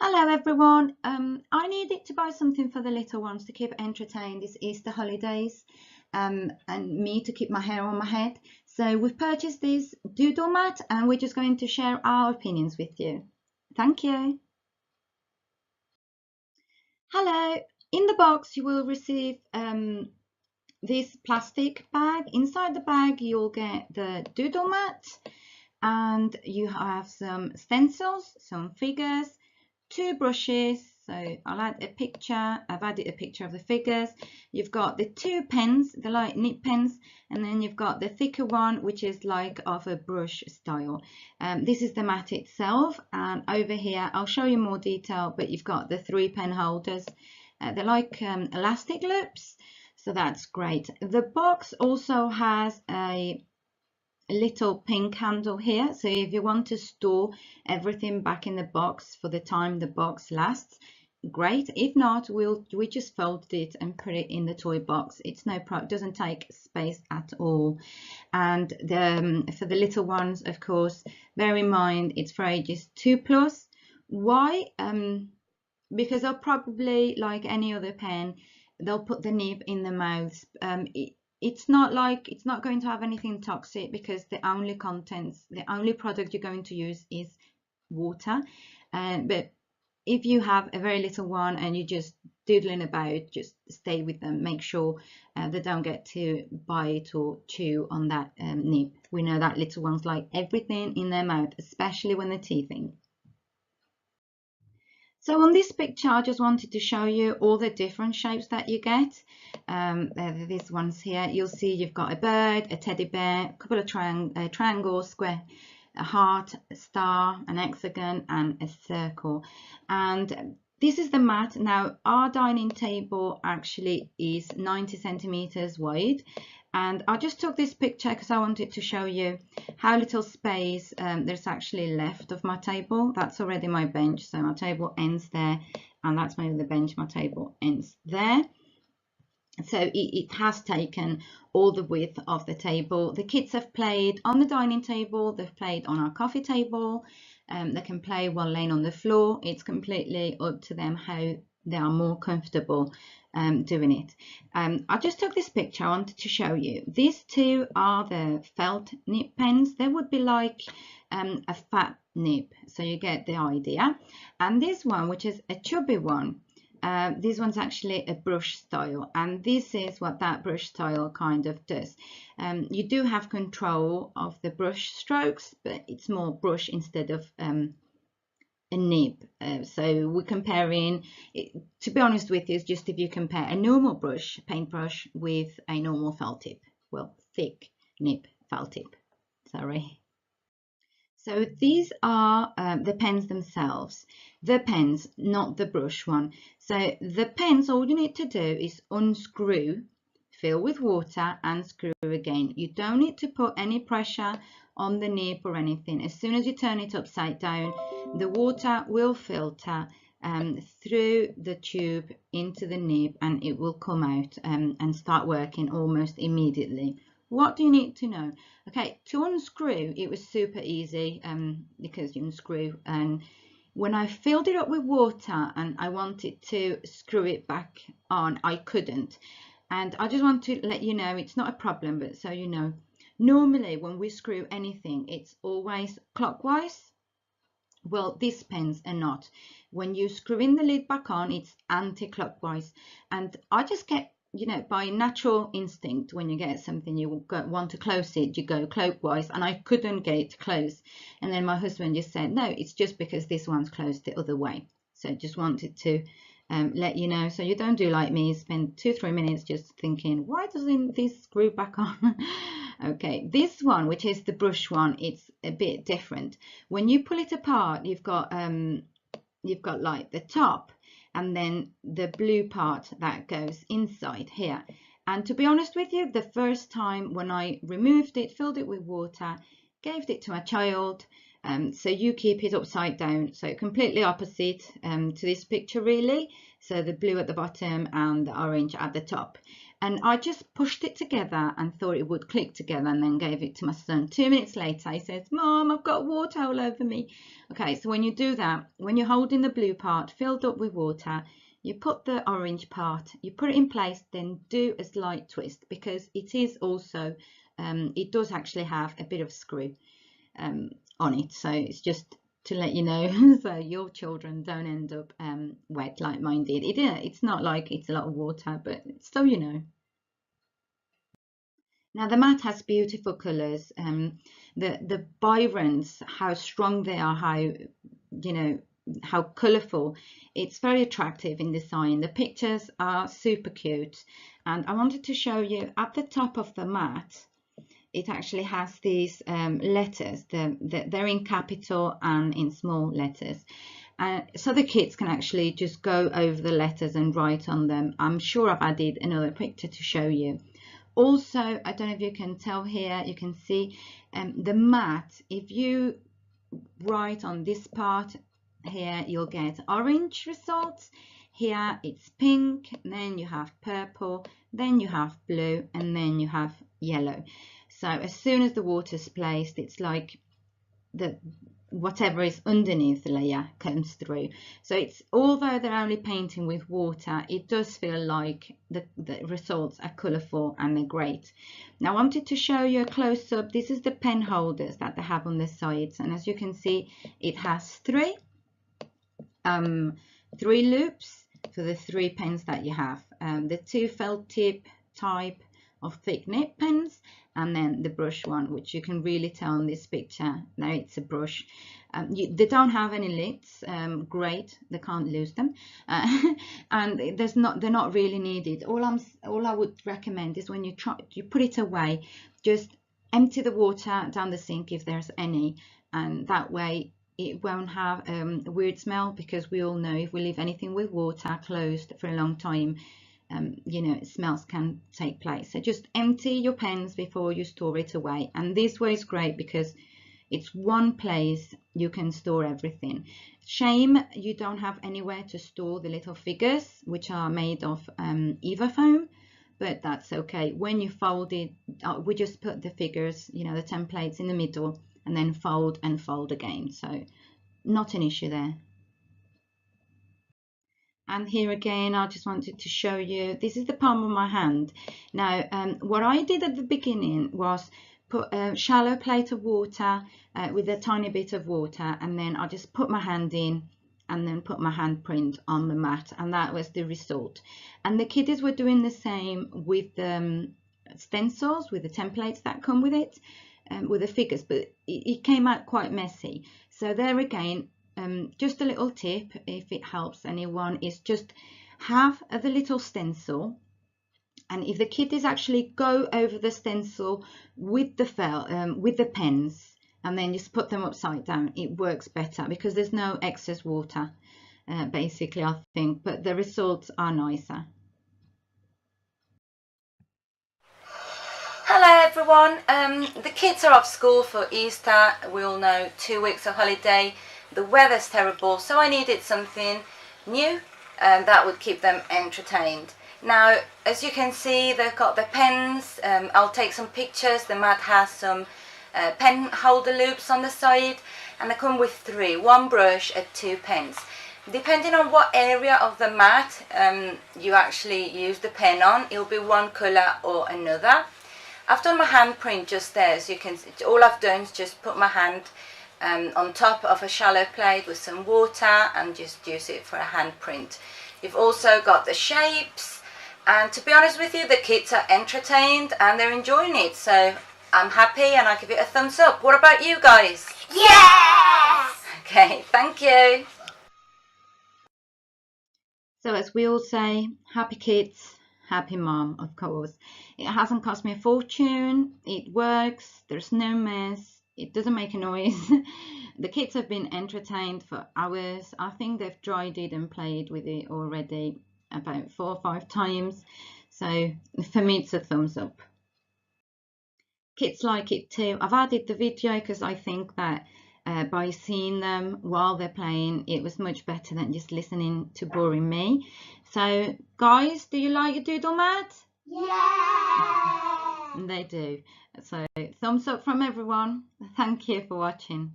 Hello everyone. I needed to buy something for the little ones to keep entertained this Easter holidays, and me to keep my hair on my head. So we've purchased this Doodle mat and we're just going to share our opinions with you. Thank you. Hello. In the box you will receive this plastic bag. Inside the bag you'll get the Doodle mat and you have some stencils, some figures, two brushes. So I'll add a picture. I've added a picture of the figures. You've got the two pens, the light nib pens, and then you've got the thicker one, which is like of a brush style. This is the mat itself, and over here I'll show you more detail, but you've got the 3 pen holders. They're like elastic loops, so that's great. The box also has a little pink handle here, so if you want to store everything back in the box for the time the box lasts, great. If not, we just fold it and put it in the toy box. It's no problem, doesn't take space at all. And for the little ones, of course, bear in mind it's for ages 2+. Why? Because they'll probably, like any other pen, they'll put the nib in the mouths. It's not going to have anything toxic, because the only product you're going to use is water. But if you have a very little one and you're just doodling about, just stay with them. Make sure they don't get to bite or chew on that nib. We know that little ones like everything in their mouth, especially when they're teething. So on this picture, I just wanted to show you all the different shapes that you get. These ones here, you'll see you've got a bird, a teddy bear, a couple of triangles, square, a heart, a star, an hexagon, and a circle. And this is the mat. Now, our dining table actually is 90 centimeters wide. And I just took this picture because I wanted to show you how little space there's actually left of my table. That's already my bench, so my table ends there, and that's maybe the bench, my table ends there. So it has taken all the width of the table. The kids have played on the dining table, they've played on our coffee table, they can play while laying on the floor. It's completely up to them how they are more comfortable doing it. I just took this picture. I wanted to show you. These two are the felt nib pens. They would be like a fat nib, so you get the idea. And this one, which is a chubby one, this one's actually a brush style, and this is what that brush style kind of does. You do have control of the brush strokes, but it's more brush instead of a nib. So we're comparing it, to be honest with you, is just if you compare a normal brush, paintbrush, with a normal felt tip, well, thick nib felt tip, sorry. So these are the pens themselves, the pens, not the brush one. So the pens, all you need to do is unscrew, fill with water, and screw again. You don't need to put any pressure on the nib or anything. As soon as you turn it upside down, the water will filter through the tube into the nib, and it will come out and start working almost immediately. What do you need to know? Okay, to unscrew, it was super easy because you unscrew, and when I filled it up with water and I wanted to screw it back on, I couldn't. And I just want to let you know, it's not a problem, but so you know, normally when we screw anything, it's always clockwise. Well, these pens are not. When you screw in the lid back on, it's anti-clockwise. And I just get, you know, by natural instinct, when you get something you want to close it, you go clockwise, and I couldn't get it to close. And then my husband just said, no, it's just because this one's closed the other way. So I just wanted to let you know, so you don't do like me, spend 2-3 minutes just thinking, why doesn't this screw back on? Okay, this one, which is the brush one, it's a bit different. When you pull it apart, you've got like the top and then the blue part that goes inside here. And to be honest with you, the first time when I removed it, filled it with water, gave it to my child, so you keep it upside down, so completely opposite to this picture really. So the blue at the bottom and the orange at the top. and I just pushed it together and thought it would click together, and then gave it to my son. 2 minutes later he says, "Mom, I've got water all over me." Okay, so when you do that, when you're holding the blue part filled up with water, you put the orange part, you put it in place, then do a slight twist, because it is also it does actually have a bit of screw on it, so it's just to let you know so your children don't end up wet like mine did. It's not like it's a lot of water, but so you know. Now the mat has beautiful colors. The Byrons, how strong they are, how, you know, how colorful. It's very attractive in design. The pictures are super cute, and I wanted to show you at the top of the mat. It actually has these letters. They're in capital and in small letters. So the kids can actually just go over the letters and write on them. I'm sure I've added another picture to show you. Also, I don't know if you can tell here, you can see the mat. If you write on this part here, you'll get orange results. Here it's pink, then you have purple, then you have blue, and then you have yellow. So as soon as the water's placed, it's like whatever is underneath the layer comes through. So it's, although they're only painting with water, it does feel like the results are colourful and they're great. Now I wanted to show you a close-up. This is the pen holders that they have on the sides, and as you can see, it has three loops for the 3 pens that you have. The 2 felt tip type of thick nib pens, and then the brush one, which you can really tell in this picture. Now it's a brush. They don't have any lids. Great, they can't lose them, and they're not really needed. All I would recommend is when you put it away, just empty the water down the sink if there's any, and that way it won't have a weird smell, because we all know if we leave anything with water closed for a long time, you know, smells can take place. So just empty your pens before you store it away, and this way is great because it's one place you can store everything. Shame you don't have anywhere to store the little figures, which are made of Evofoam, but that's okay. When you fold it, we just put the figures, you know, the templates in the middle, and then fold and fold again, so not an issue there. And here again, I just wanted to show you, this is the palm of my hand. Now, what I did at the beginning was put a shallow plate of water with a tiny bit of water, and then I just put my hand in and then put my handprint on the mat, and that was the result. And the kiddies were doing the same with the stencils, with the templates that come with it, with the figures, but it came out quite messy. So there again, just a little tip, if it helps anyone, is just have the little stencil, and if the kiddies actually go over the stencil with the pens, and then just put them upside down, it works better because there's no excess water, basically, I think, but the results are nicer. Hello everyone, the kids are off school for Easter. We all know 2 weeks of holiday. The weather's terrible, so I needed something new that would keep them entertained. Now, as you can see, they've got the pens. I'll take some pictures. The mat has some pen holder loops on the side, and they come with 3, 1 brush and 2 pens. Depending on what area of the mat you actually use the pen on, it'll be one colour or another. I've done my handprint just there, as you can see. All I've done is just put my hand on top of a shallow plate with some water and just use it for a handprint. You've also got the shapes, and to be honest with you, the kids are entertained and they're enjoying it, so I'm happy and I give it a thumbs up. What about you guys? Yes! Okay, thank you. So as we all say, happy kids, happy mom, of course. It hasn't cost me a fortune, it works, there's no mess, it doesn't make a noise. The kids have been entertained for hours. I think they've tried it and played with it already about 4 or 5 times. So for me, it's a thumbs up. Kids like it too. I've added the video because I think that by seeing them while they're playing, it was much better than just listening to boring me. So guys, do you like your doodle mat? Yes. And they do. So thumbs up from everyone. Thank you for watching.